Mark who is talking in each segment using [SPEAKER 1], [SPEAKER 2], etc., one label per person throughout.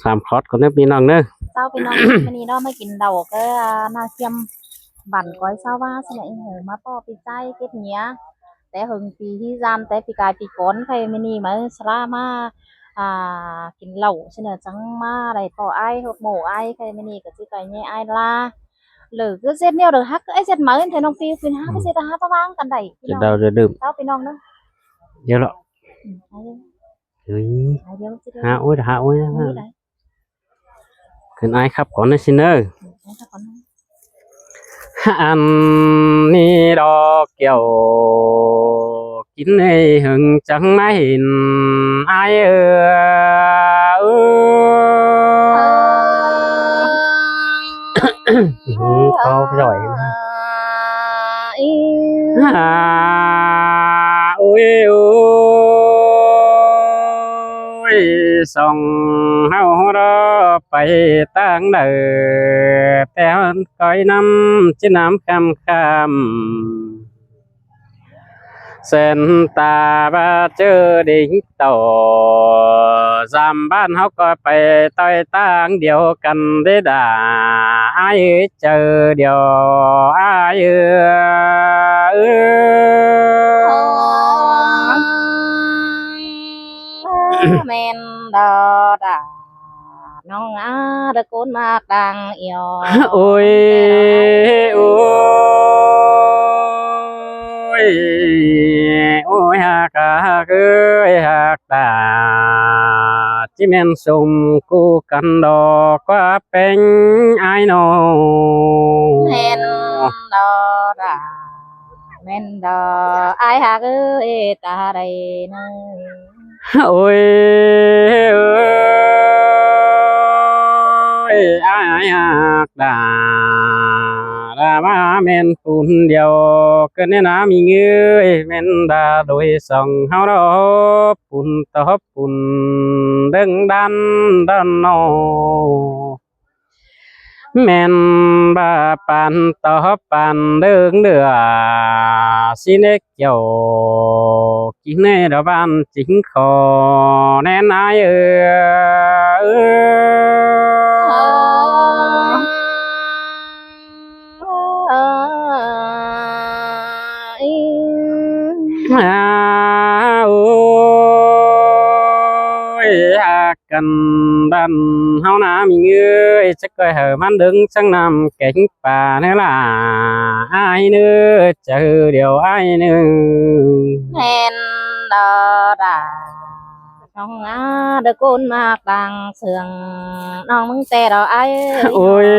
[SPEAKER 1] 3 คอร์สก่อนเด้อพี่น้องเด้อ
[SPEAKER 2] saoพี่น้องวันนี้เราไม่กินเดาก็นาเทียมบั่นก้อยsaoว่าสมัยเหอมาต่อปีใจเก็ดเนี้ยแต่หึงปีที่จามแต่ปีกายปีก้นใครไม่นี่มาสลามากินเหล้าเสนอจังมาอะไรต่อไอ้หกหมูไอ้ใครไม่นี่ก็สิไปเนี่ยไอ้ลาหรือcứ giết nhiều được hắc cái giết mới thì nông phi phiền hắc cái giết hắc tao vang cần đẩy
[SPEAKER 1] จะเดาจะดื่ม
[SPEAKER 2] saoพี่น้องเนาะ
[SPEAKER 1] เยอะแล้วเฮ้ยหาโอ้ยนะขึ้นไอครับก่อนนะซิเนอร์อันนี้ดอกเกี่ยวกินให้หึงจังไม่เห็นไอเขาจ่อยนะโอ้ยโอ้ยส่องเฮาเราไปตั้งเด้อแต่ก้อยน้ำจีน้ำคำเส้นตาบ่เจอดิ่งต่อสามบ้านเฮาก็ไปต้อยตั้งเดียวกันได้ด่าอ้ายเจอเดียวอ้าย
[SPEAKER 2] men đò đàน้องตะโกนมากดังเอียว
[SPEAKER 1] โอ้ยโอ้ยโอ้ยฮักเอ้ยฮักตาจิแม่นสมคู่กันดอกว่าเป็นไอ้น้อง
[SPEAKER 2] men đò đà men đò ai hạc ơi ta đây nơi
[SPEAKER 1] โอ้ยเอ้ยอ้ายหักดาดามาแม่นปุ่นเดียวกันเนี่ยนะมีเงยแม่นดาโดยส่องเฮาดอกปุ่นตอบปุ่นดึงดันโนแม่นบาปันตอบปันดึงเดือสิเนกเกี่ยวกินในดอกบานจิงคอแน่นายโอ้ยกันดันเฮานามีเงยจะก็เหอมันดึงสังนำเก่งป่าเนื้อล่ะไอ้เนื้อเจอเดียวไอ้เนื้อ
[SPEAKER 2] men đò đàน้องตะโกนมากดังเสียงน้องมึงแต่เราไอ้
[SPEAKER 1] โอ้ย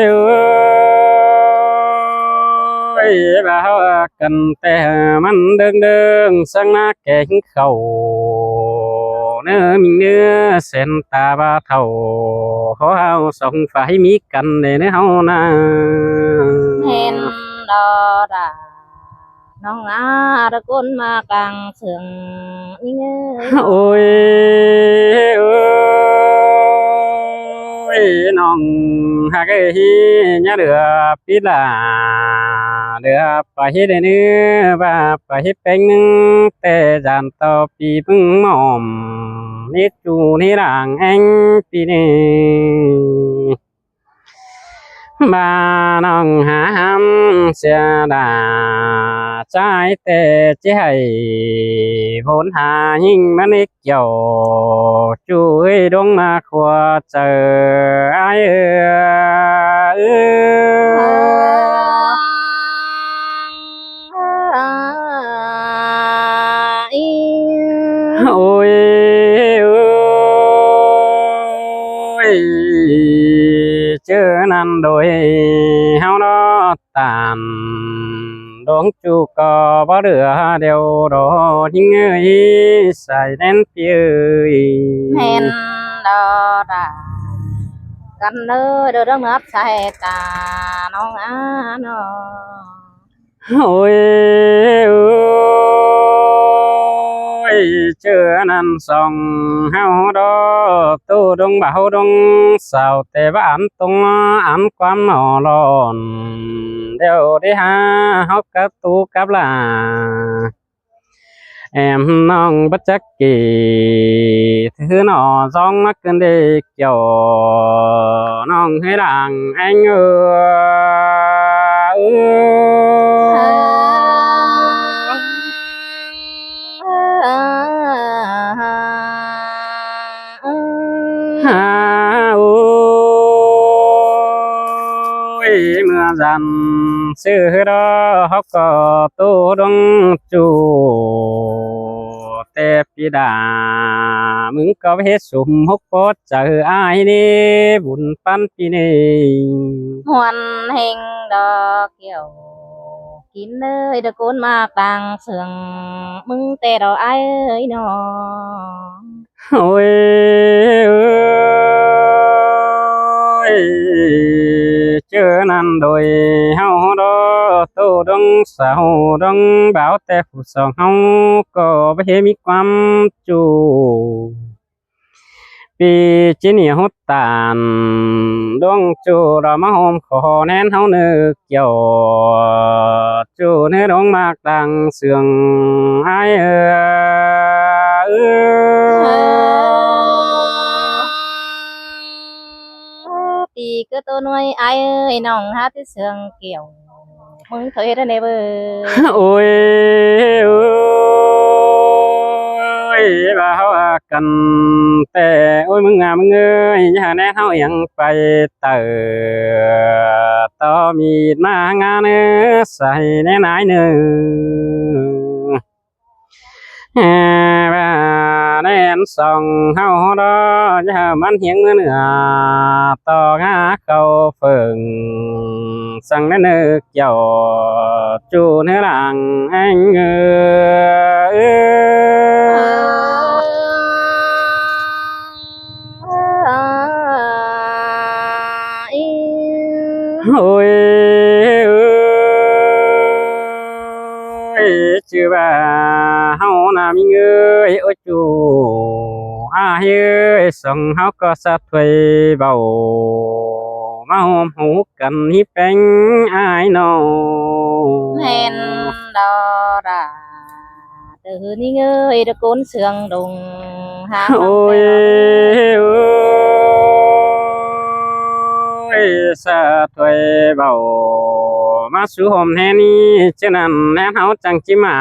[SPEAKER 1] โอ้ยบ่าวกันแต่มันเดิงสังนาแก่งเขาเนื้อมีเนื้อเส้นตาบ่าเท่าขอเฮาสองฝ่ายมีกันในเนื้อเฮานะ
[SPEAKER 2] men đò đàน้องตะโกนมากดังเสียงนี่เงย
[SPEAKER 1] โอ้ยโอ้ยน้องฮักเอ้ยญาเดือปีลาเดือไปได้เนื้อว่าไปเป็นหนึ่งแต่จานต่อปีพึ่งหม่อมนิดจูนี่ร่างเองปีนี้บ้านน้องหามเสียดาใจแต่ใจผลหายิ่งมันอีกเกี่ยวช่วยดวงมาขวาเจอไอ้โอ้ยโอ้ยเจอนั่นโดยเฮาเนาะตามดวงจูก็บ่เดือเดียวดอทิ้งเอ้ยใส่แน่นเปียย
[SPEAKER 2] men đò đàกันเด้อเด้อนับใส่ตาน้องน้อ
[SPEAKER 1] โอ้ยโอ้ยเจอนั่นส่องเฮาดอตู้ดงบ่าวดงสาวแต่บ้านตรงอันความหนอร้อนเดี๋ยวได้หาเฮากะตูกับลา em non bất chắc kỳ thứ nọ giông mắc cơn đi kiểu non hay đàng anh ha ôi mưa dần xưa đó học có tu đông chủ tép đi đàมึงก็ไปเฮ็ดสุ่มฮกโปดเจออ้ายนี่บุญปันปีนี้
[SPEAKER 2] hoàn hình đò kiểu kín nơi được côn mạc đàng sườn mừng tè đò ai ơi nó
[SPEAKER 1] โอ้ยเอ้ยเจอนั่นโดยเฮาดอโตดงสาวดงบ่าวแต่ผู้สองเฮาก็บ่เห็นมีความจูปีจินี่ฮดตานดวงจูเรามาหอมขอแน่นเฮานึกเกี่ยวจูในดงมากดังเสืองอ้าย
[SPEAKER 2] thì cứ tôi nuôi ai ơi nòng hát cái sườn kiểu mừng thấy ra này bơ
[SPEAKER 1] โอ้ยโอ้ยว่าเฮากันแต่โอ้ยมึงมึงเอ้ยอย่าแน่เฮายังไปเตอต่อมีดมางานใส่แน่นายเนื้อว่าแน่นส่องเฮาดออย่ามันเหียงเนื้อต่องาเข้าเฟิงสั่งนึกเกี่ยวจูเนื้อหลังอันโอ้ยชื่อว่าเฮาน่ะมีเงยโอ้จูอ้ายเอ้ยส่งเฮาก็สะถวยเบามาหอมหูกันฮิแป้งอายน้อง
[SPEAKER 2] hèn đò ra từ ní ngơi được côn sườn đùng há
[SPEAKER 1] โอ้ยโอ้ยสะถวยเบามาสู่หอมแน่นี่ฉะนั้นแน่เฮาจังจิมา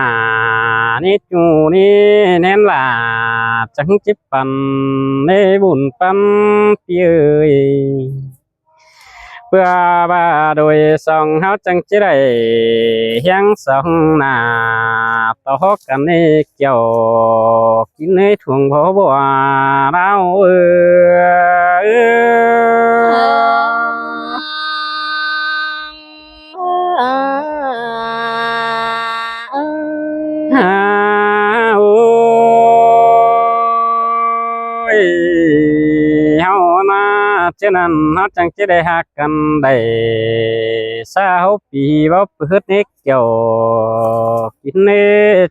[SPEAKER 1] นี่จูนี่แน่นล่ะจังจิปันได้บุญปันเปียยเพื่อว่าโดยสองเฮาจังจิได้เฮียงสองหน้าต่อกันในเกี่ยวกินในถุงบ่บ่เราฮาโอ้ยเฮามาฉะนั้นเฮาจังสิได้ฮักกันได้20ปีบ่เปิดเน็กเกี่ยวกินเด้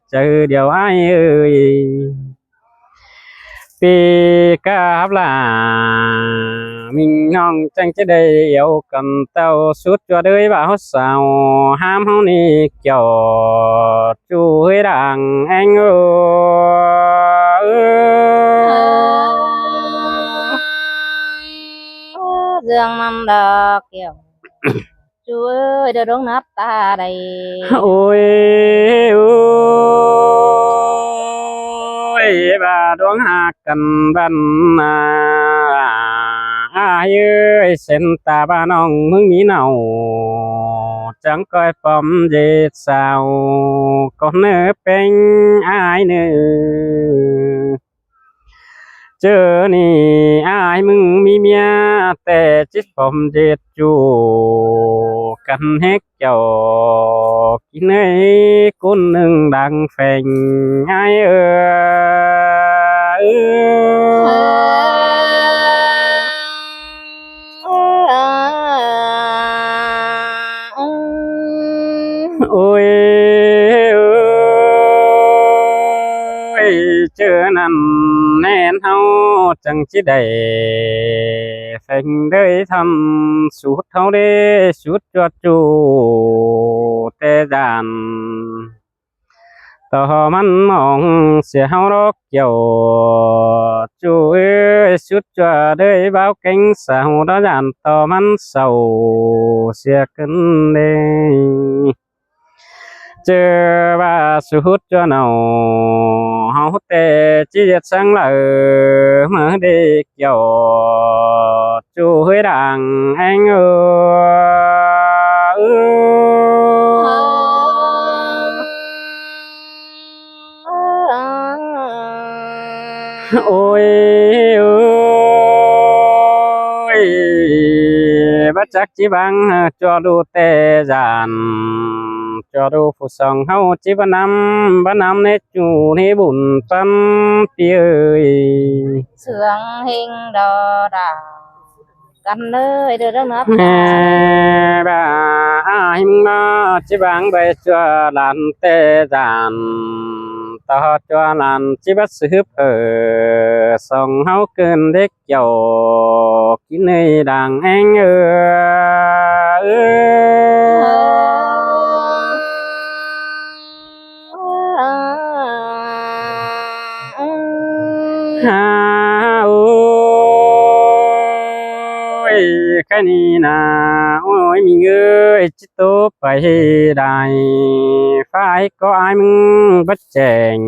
[SPEAKER 1] เจอเดียวอ้ายเอ้ยปีกาบลามิงน้องจังจะได้เอากันเต้าสุดจัวเด้ยบ่าวสาวห้ามเฮานี่เกี่ยวจูให้ดังแอง
[SPEAKER 2] dương năm đò kiểu chú ơi đưa đống nắp ta đây
[SPEAKER 1] โอ้ยโอ้ยบ่าดวงหากันบันนาอ้ายเอ้ยเส้นตาบ้าน้องมึงมีเนาจังก้อยปอมเย็ดสาวก็เนื้อเป็นอ้ายเนื้อเจอนี่อ้ายมึงมีเมียแต่จิตผมเจ็ดจูกันเฮกเจ้ากินไอ้คนหนึ่งดังแฝงอ้ายโอ้ยโอ้ยเจอนั่นแน่นเฮาจังสิได้แฝงได้ทำสุดเฮาได้สุดจวดจูแต่ดาน ต่อมันmong sẽ hao đó kiểu chú ơi chút cho đời báo cánh sao đó dàn tò man sầu sẽ cân đây chưa ba sự hút cho nào hao hút tê chỉ biết sáng lờ mở đi kiểu chú hơi đàng anh ôi ôi bất chắc chỉ bằng cho đủ tê giàn cho đủ phụ song hao chỉ ba năm nét chủ nế bùn phân tia ơi
[SPEAKER 2] sương hình đò đà căn nơi đưa đất nước
[SPEAKER 1] bà him nó chỉ bằng bay cho làn tê giàn tao cho làn chỉ bắt sự hấp ở song hao cơn đếch dầu cái nơi đàng anh ha ôi cái này nà ôi mình ơi chỉ tốt phải đài phải có ai mừng bất chèn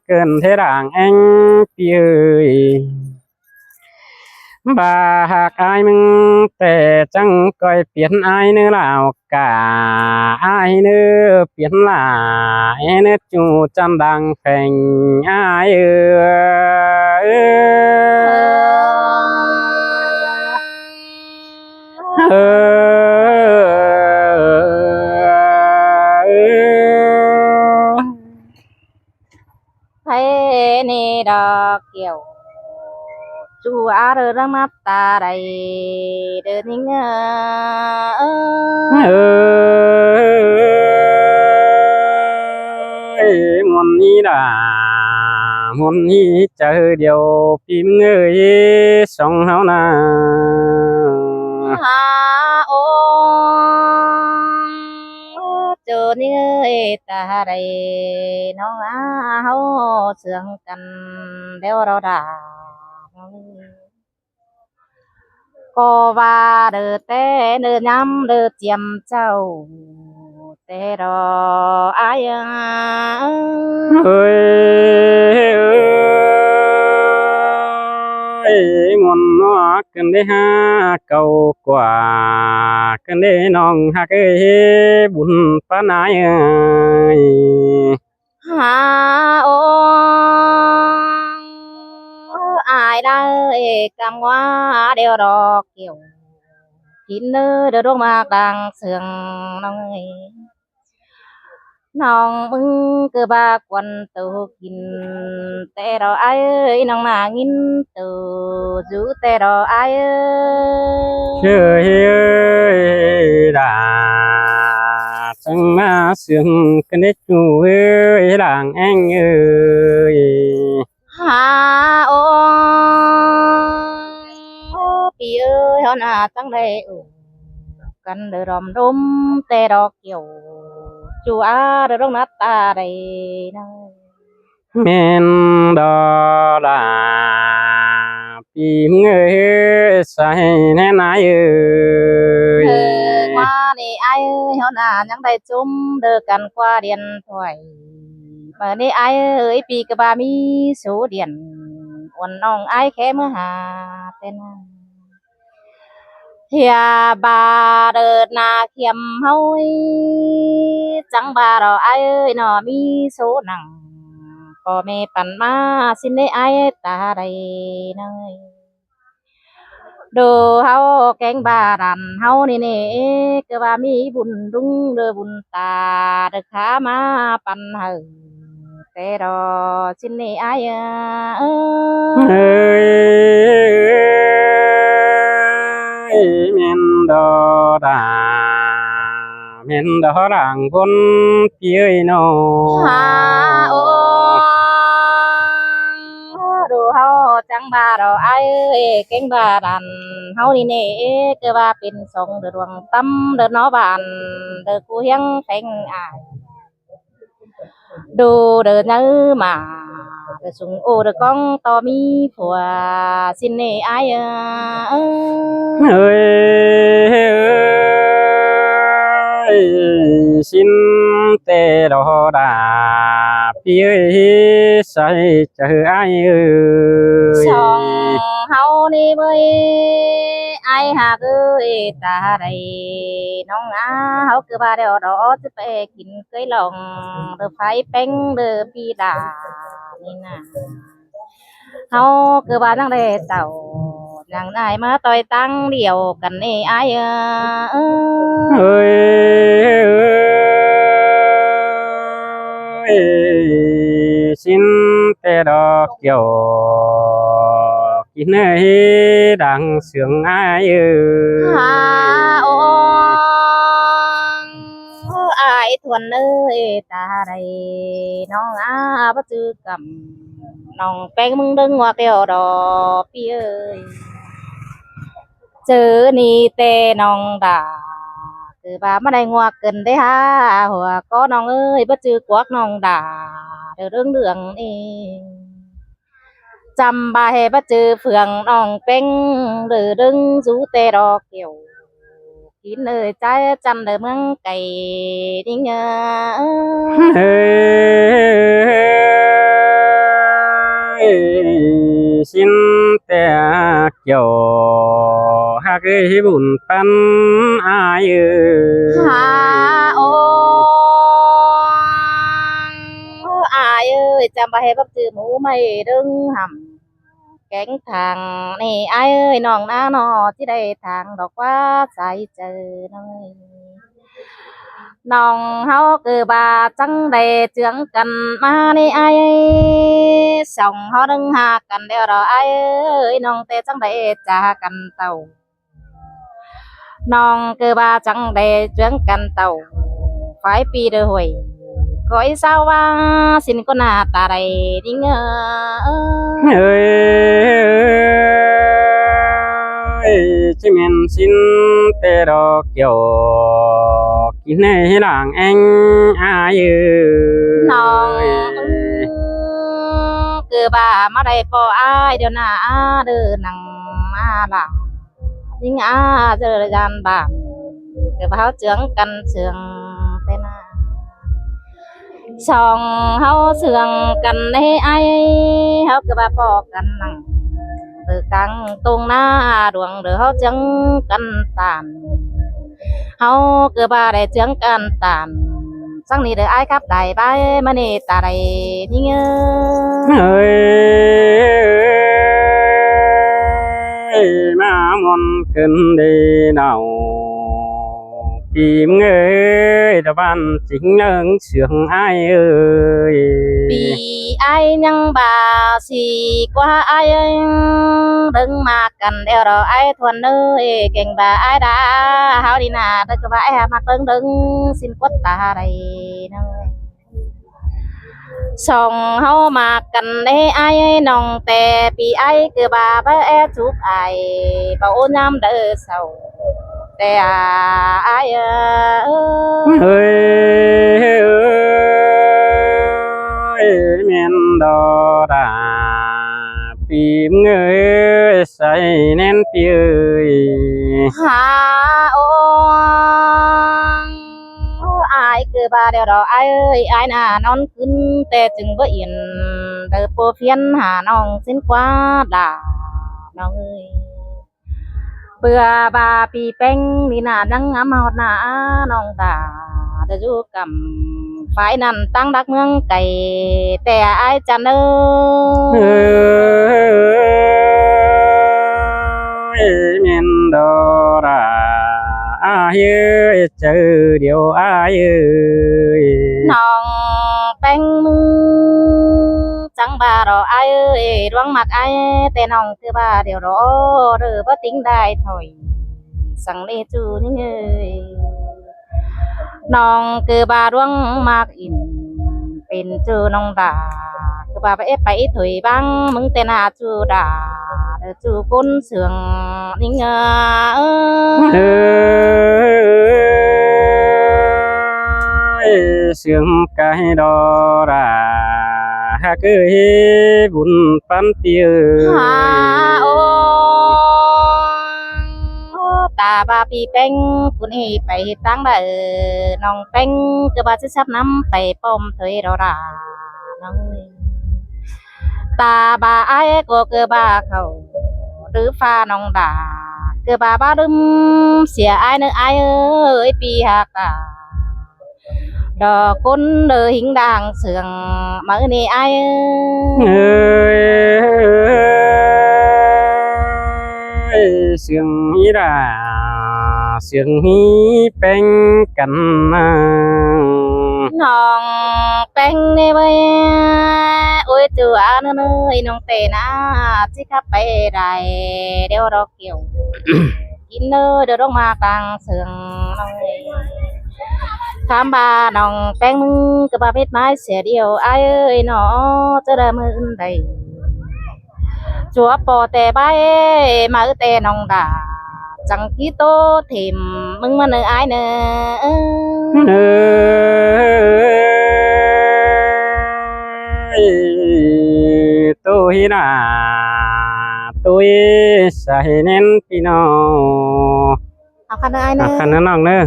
[SPEAKER 1] cơn thế đàng anh ơi bà hạc ai mừng tệ chẳng coi biến ai nữa nào cả ai nữa biến là em nữa chủ chân đang phèn ai
[SPEAKER 2] thấy nè đò kiểu chú á rơ răng mắt ta đầy đưa nín
[SPEAKER 1] muốn đi đã muốn đi chờ điều phim người sống hao na
[SPEAKER 2] ha ô chờ nín ơi ta đầy nó á hao sương cần đeo đò đà cô và đờ tê đờ nhắm đờ chiêm châu tê đò ai
[SPEAKER 1] ơi muốn nó cần đi ha cầu quả cần đi nong ha cái bún phá nái
[SPEAKER 2] ha ô ai đây cầm hoa đeo đò kiểu kín nơi đờ đô mạc đang sương nong ơi nong bưng cơ ba quần tàu kín tê đò ai ơi nong mà nghìn tàu giữ tê đò ai ơi
[SPEAKER 1] trời ơi đã chẳng mà sương cần đi chú ơi làng anh ơi
[SPEAKER 2] ha ô pi ơi hòn à tăng đây cần đờ đom đom tê đò kiểu chú á đờ đông nát ta đây
[SPEAKER 1] men đó là phim người say nên ai ơi
[SPEAKER 2] qua đi ai ơi hòn à nhang đây chung đờ cần qua điện thoại mà đi ai ơi pi cái ba mi số điện quần nong ai khé mơ hà tên thì bà đợt na khiêm hôi chẳng bà đó ai ơi nó mi số nặng có mẹปั่นมาxin lấy ai ta đây nơi đồ hao cánh bà đàn hao nè nè cơ bà mi bùn đúng đơ bùn ta được khá máปั่นhờ tê đó xin lấy ai
[SPEAKER 1] ơi men đó đàng vốn phía nó
[SPEAKER 2] ha ô đồ hao chẳng bà đồ ai ơi cánh bà đàn hao đi nè cơ bà pin sông được ruộng tâm được nó bàn được cú hiang thành ai đồ đờ nhớ mà đờ súng ô đờ con to mi phùa xin nề ai
[SPEAKER 1] ơi ơi xin tê đò đà phía say chờ ai ơi
[SPEAKER 2] song hao đi với ai hà ơi ta đây nong á hao cứ ba đeo đó chứ phải kín cái lòng đờ phải bánh đờ pi đàนี่นะเฮาคือว่าจังได๋เจ้าจังได้มาต่อยตั้งเดียวกันนี่อ้าย
[SPEAKER 1] ơi ơi xin tê đò kiểu kín ấy đang sướng ai ơi
[SPEAKER 2] หาโอ้อ้ายทวนเอ้ยตาใดน้องอาบ่จื้อกำน้องแป้งมึงดึงว่าแก้วดอกพี่เอ้ยเจอนี่แต่น้องด่าคือว่ามาได้งัวเกินได้ฮะหัวก็น้องเอ้ยบ่จื้อกวักน้องด่าเรื่องนี่ จำบาเฮบะจือเฟืองน้องเป็งหรือดึงจูเตรอเกี่ยวกินเลยใจจำเดอเมืองไก่ดิ้ง
[SPEAKER 1] xin tè kiểu hát cái bùn pan ai
[SPEAKER 2] หาโออายเอ้ยจำบาเฮบะจือหมูไม่ดึงหำแกงทางนี่อายเอ้ยน้องน้าหนอที่ได้ทางดอกว่าใส่เจอน้อย น้องเฮาคือบ่าจังได้เจืองกันมานี่อ้ายสองเฮาดึงหากันเดี๋ยวรออ้ายเอ้ยน้องแต่จังได้จากกันเต่าน้องคือบ่าจังได้เจืองกันเต่าฝ่ายปีเด้อห่วยก้อยสาวว่าสินก็หน้าตาใดดิ้ง
[SPEAKER 1] ơi chị mình xin tê đò kiểu kín này làng anh ai
[SPEAKER 2] น้อง
[SPEAKER 1] ơi
[SPEAKER 2] คือบ่ามาได้พออ้ายเดี๋ยวหน้าเด้อนั่งมาล่ะ ยิ่งเจอจานบานเดี๋ยวเขาเจืองกันเสืองเต้นสองเขาเสืองกันให้ไอเขาก็บ่าพอกันนั่งเดือกลางตรงหน้าดวงเดือเขาเจืองกันตานเขาก็บ่าได้เจืองกันตานสังนี้เดือไอครับได้ไปมานี่ตาได้ยิ่ง
[SPEAKER 1] ơi mà mòn cơn đi nào tìm ơi đã ban chính lớn sướng ai ơi
[SPEAKER 2] ปีไอยังบ่าสีกว่าไอดึงมากันเดี๋ยวเราไอทวนเอ้ยเก่งบ่าไอดาเฮาดีนาเด็กบ่าไอมาดึงสินกดตาใดเนยส่งเฮามากันได้ไอน้องแต่ปีไอคือบ่าบ่าแอจุกไอบ่โอนำเด้อเศร้าแต่ไอ
[SPEAKER 1] ơi ơi men đò đà tìm người say nên ơi
[SPEAKER 2] หาโออายคือบ่าเดี๋ยวเราอายเอ้ยอายน่ะนอนขึ้นแต่จึงบ่เอียนเด้อโปเพียนหาน้องสิ้นกว่าด่าน้องเอ้ยเบื่อบาปีเป้งนี่น่ะนังงามเฮาหน้าน้องตาเด้ออยู่กำฝ่ายนั้นตั้งดักเมืองไก่แต่อายจันเอ้ย
[SPEAKER 1] ơi men đò đà ai ơi chờ điều ai ơi
[SPEAKER 2] น้องแป้งมือจังบ่ารออ้ายเอ้ยดวงมักอ้ายแต่น้องคือบ่าเดี๋ยวรอหรือบ่ติ้งได้ถอยสั่งเลจูนี่เอ้ยน้องคือบ่าดวงมักอินเป็นจูน้องดาคือบ่าไปไปถอยบังมึงแต่หน้าจูดาเด้อจูก้นเสืองนี่เอ้
[SPEAKER 1] ơi sương cái đó là ha cứ bún pan tiêu
[SPEAKER 2] ตาบาปีแป้งคุณเอไปตั้งได้น้องแป้งก็บาสิซับน้ำไปป้อมเถยเราราน้องตาบาไอ้ก็เกือบาเขาหรือฟ้าน้องดาเกือบาบาดึมเสียไอ้เนื้อไอ้เอ้ยปีหักดอกคนเดือหิงด่างเสืองมือนี่ไอ้
[SPEAKER 1] ơi sương hí ra sương hí bên cạnh
[SPEAKER 2] น้องแป้งนี่เว้ยโอ้ยเจือเนื้อยน้องเตนะสิขับไปได้เดี๋ยวเราเกี่ยว กินเนื้อเดี๋ยวต้องมากลางเสืองน้องเอ้ยถามบาน้องแป้งมึงกับบาเพชรไม้เสียเดียวไอ้เอ้ยหนอจะได้มืออื่นใดจัวปอแต่ใบมาแต่น้องดาจังกี้โตถิ่มมึงมาเนื้อไอ้เนื้อ
[SPEAKER 1] ơi tôi là tôi sẽ nên pino
[SPEAKER 2] เอาคันเนื้อไอ้เนื้อ
[SPEAKER 1] khăn nó nòng nữa